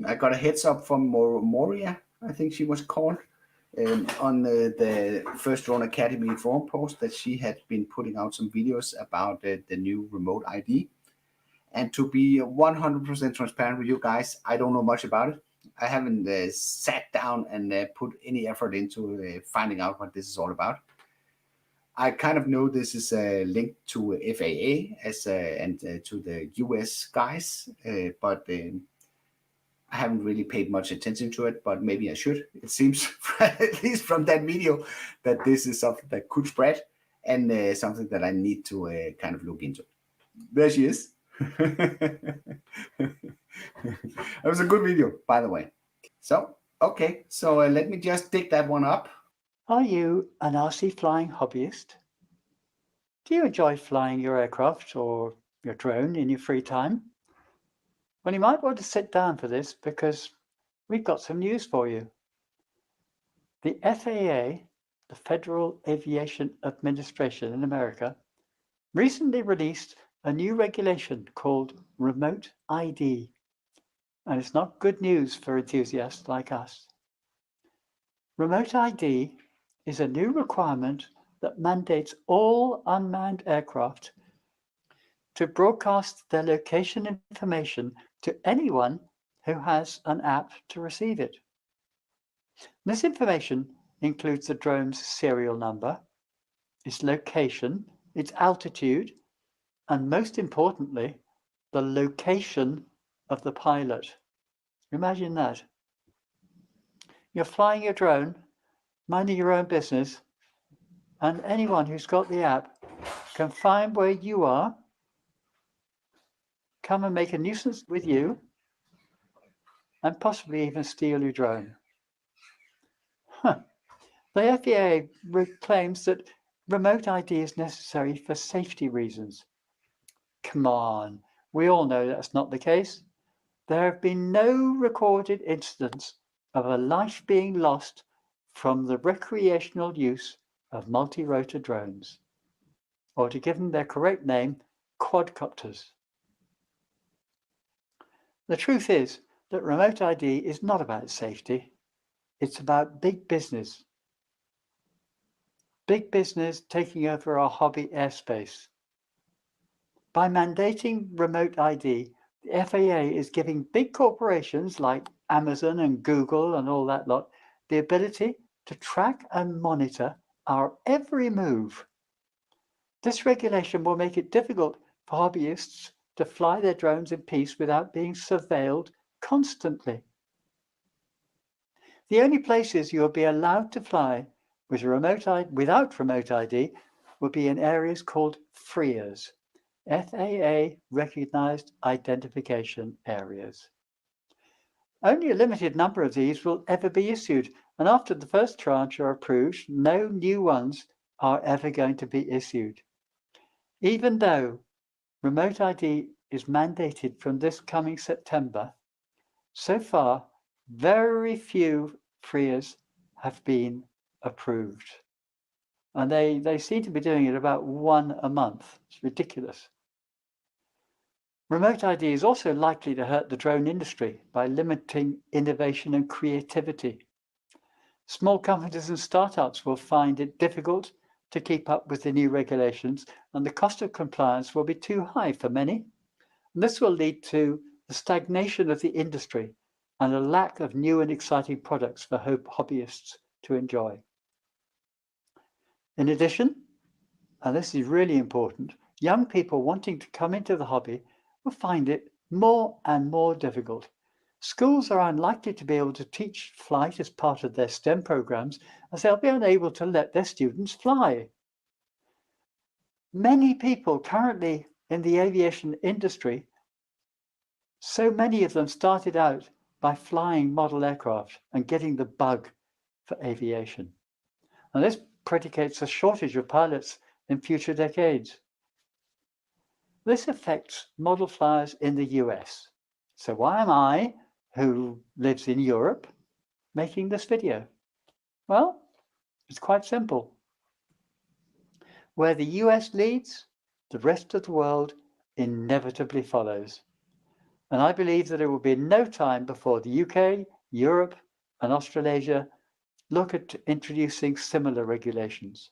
I got a heads up from Moria, I think she was called, on the First Drone Academy forum post that she had been putting out some videos about the new remote ID. And to be 100% transparent with you guys, I don't know much about it. I haven't sat down and put any effort into finding out what this is all about. I kind of know this is linked to FAA and to the US guys, but I haven't really paid much attention to it, but maybe I should. It seems, at least from that video, that this is something that could spread and something that I need to kind of look into. There she is. That was a good video, by the way. So, okay, so let me just dig that one up. Are you an RC flying hobbyist? Do you enjoy flying your aircraft or your drone in your free time? Well, you might want to sit down for this because we've got some news for you. The FAA, the Federal Aviation Administration in America, recently released a new regulation called Remote ID. And it's not good news for enthusiasts like us. Remote ID is a new requirement that mandates all unmanned aircraft to broadcast their location information to anyone who has an app to receive it. This information includes the drone's serial number, its location, its altitude, and most importantly, the location of the pilot. Imagine that. You're flying your drone, minding your own business, and anyone who's got the app can find where you are, come and make a nuisance with you, and possibly even steal your drone. The FAA claims that remote ID is necessary for safety reasons. Come on, we all know that's not the case. There have been no recorded incidents of a life being lost from the recreational use of multi-rotor drones, or to give them their correct name, quadcopters. The truth is that remote ID is not about safety. It's about big business. Big business taking over our hobby airspace. By mandating remote ID, the FAA is giving big corporations like Amazon and Google and all that lot the ability to track and monitor our every move. This regulation will make it difficult for hobbyists to fly their drones in peace without being surveilled constantly. The only places you will be allowed to fly without remote ID will be in areas called FRIAs, FAA recognized identification areas. Only a limited number of these will ever be issued, and after the first tranche are approved, no new ones are ever going to be issued. Even though remote ID is mandated from this coming September, so far, very few FRIAs have been approved. And they seem to be doing it about one a month. It's ridiculous. Remote ID is also likely to hurt the drone industry by limiting innovation and creativity. Small companies and startups will find it difficult to keep up with the new regulations, and the cost of compliance will be too high for many. And this will lead to the stagnation of the industry and a lack of new and exciting products for hobbyists to enjoy. In addition, and this is really important, young people wanting to come into the hobby will find it more and more difficult. Schools are unlikely to be able to teach flight as part of their STEM programs, as they'll be unable to let their students fly. Many people currently in the aviation industry, so many of them started out by flying model aircraft and getting the bug for aviation. And this predicates a shortage of pilots in future decades. This affects model flyers in the US. So why am I, who lives in Europe, making this video? Well, it's quite simple. Where the US leads, the rest of the world inevitably follows. And I believe that it will be no time before the UK, Europe, and Australasia look at introducing similar regulations.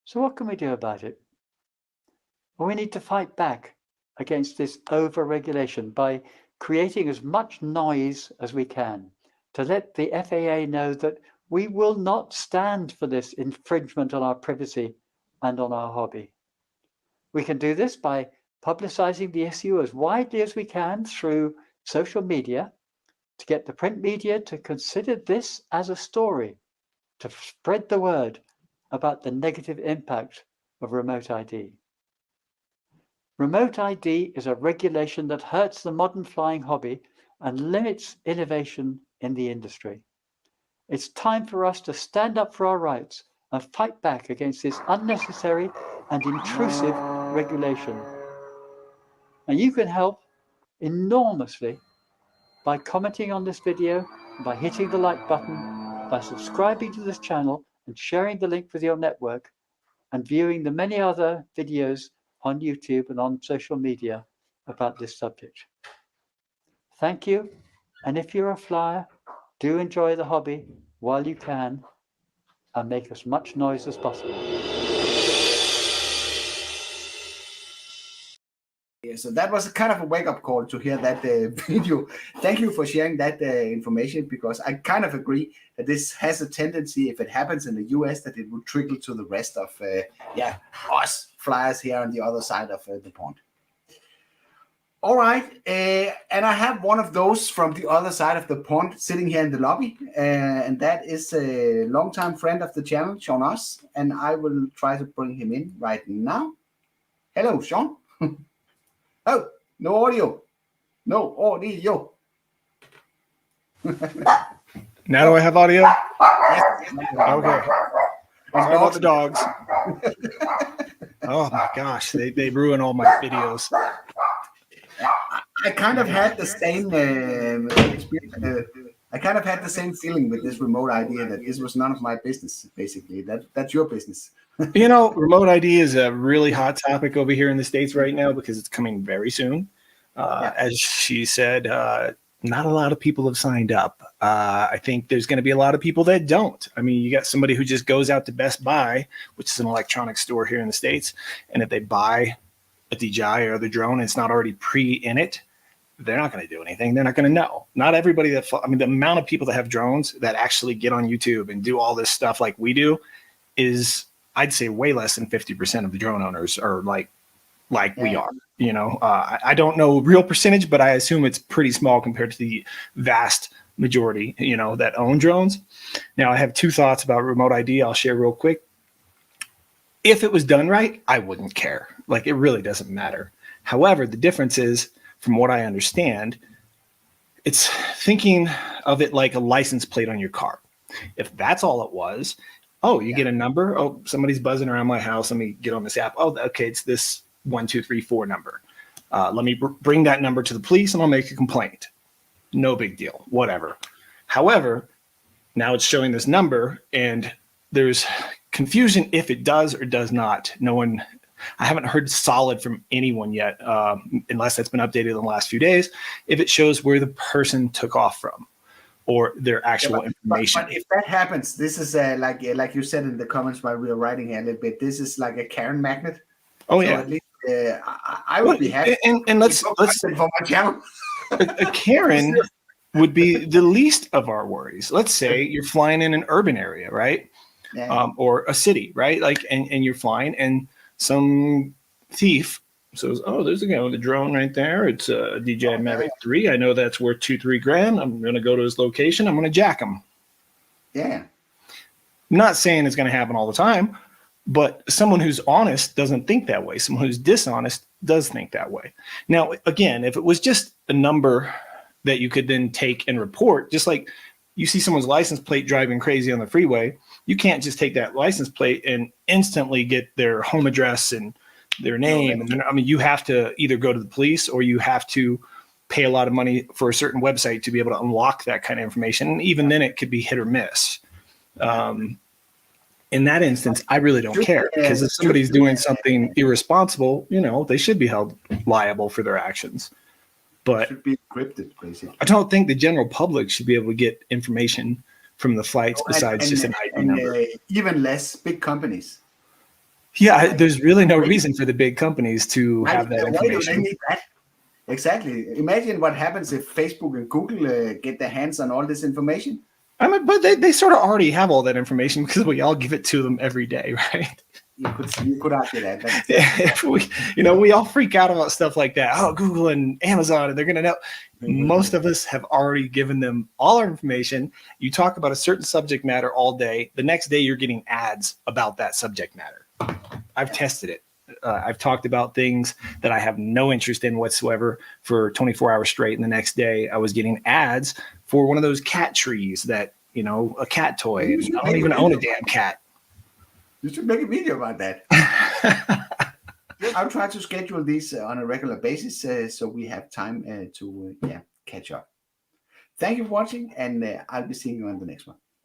So what can we do about it? Well, we need to fight back against this over-regulation by creating as much noise as we can to let the FAA know that we will not stand for this infringement on our privacy and on our hobby. We can do this by publicizing the issue as widely as we can through social media to get the print media to consider this as a story, to spread the word about the negative impact of remote ID. Remote ID is a regulation that hurts the modern flying hobby and limits innovation in the industry. It's time for us to stand up for our rights and fight back against this unnecessary and intrusive regulation. And you can help enormously by commenting on this video, by hitting the like button, by subscribing to this channel and sharing the link with your network, and viewing the many other videos on YouTube and on social media about this subject. Thank you. And if you're a flyer, do enjoy the hobby while you can and make as much noise as possible. Yeah, so that was a kind of a wake-up call to hear that video. Thank you for sharing that information, because I kind of agree that this has a tendency, if it happens in the US, that it would trickle to the rest of us flyers here on the other side of the pond. All right, and I have one of those from the other side of the pond sitting here in the lobby, and that is a longtime friend of the channel, Sean Ozz, and I will try to bring him in right now. Hello, Sean. Oh, no audio. No audio. Now do I have audio? Yes. Okay. Sorry about the dogs. Oh my gosh, they ruin all my videos. I kind of had the same experience. I kind of had the same feeling with this remote idea that this was none of my business, basically. That's your business. You know, remote ID is a really hot topic over here in the States right now because it's coming very soon. As she said, not a lot of people have signed up. I think there's going to be a lot of people that don't. I mean, you got somebody who just goes out to Best Buy, which is an electronics store here in the States, and if they buy a DJI or the drone, it's not already in it, they're not going to do anything. They're not going to know. Not everybody that, I mean, the amount of people that have drones that actually get on YouTube and do all this stuff like we do is, I'd say, way less than 50% of the drone owners are like we are. You know, I don't know real percentage, but I assume it's pretty small compared to the vast majority, you know, that own drones. Now, I have two thoughts about remote ID I'll share real quick. If it was done right, I wouldn't care. Like, it really doesn't matter. However, the difference is, from what I understand, it's thinking of it like a license plate on your car. If that's all it was, oh, you get a number. Oh, somebody's buzzing around my house. Let me get on this app. Oh, okay, it's this 1234 number. Let me bring that number to the police and I'll make a complaint. No big deal, whatever. However, now it's showing this number and there's confusion if it does or does not. I haven't heard solid from anyone yet, unless that's been updated in the last few days, if it shows where the person took off from or their actual information. But if that happens, this is like you said in the comments while we were writing here a little bit, this is like a Karen magnet. Oh, so yeah. At least, I would be happy. And let's for my channel. A Karen would be the least of our worries. Let's say you're flying in an urban area, right? Yeah. Or a city, right? Like, and you're flying and some thief says, oh, there's a guy with a drone right there. It's a DJI Mavic 3. I know that's worth $2-3 grand. I'm going to go to his location. I'm going to jack him. Yeah. I'm not saying it's going to happen all the time, but someone who's honest doesn't think that way. Someone who's dishonest does think that way. Now, again, if it was just a number that you could then take and report, just like you see someone's license plate driving crazy on the freeway, you can't just take that license plate and instantly get their home address and their name. And then, I mean, you have to either go to the police or you have to pay a lot of money for a certain website to be able to unlock that kind of information. And even then it could be hit or miss. In that instance, I really don't care, because if somebody's doing something irresponsible, you know, they should be held liable for their actions. But it should be encrypted, basically. I don't think the general public should be able to get information from the flights besides just an ID number. Even less big companies. Yeah, there's really no reason for the big companies to have that Why do they information. need that? Exactly. Imagine what happens if Facebook and Google get their hands on all this information. I mean, but they sort of already have all that information because we all give it to them every day, right? You could argue that. If we all freak out about stuff like that. Oh, Google and Amazon, and they're going to know. Most of us have already given them all our information. You talk about a certain subject matter all day. The next day, you're getting ads about that subject matter. I've tested it. I've talked about things that I have no interest in whatsoever for 24 hours straight. And the next day I was getting ads for one of those cat trees that, a cat toy. And I don't even own a damn cat. You should make a video about that. I'll try to schedule these on a regular basis so we have time to catch up. Thank you for watching, and I'll be seeing you on the next one.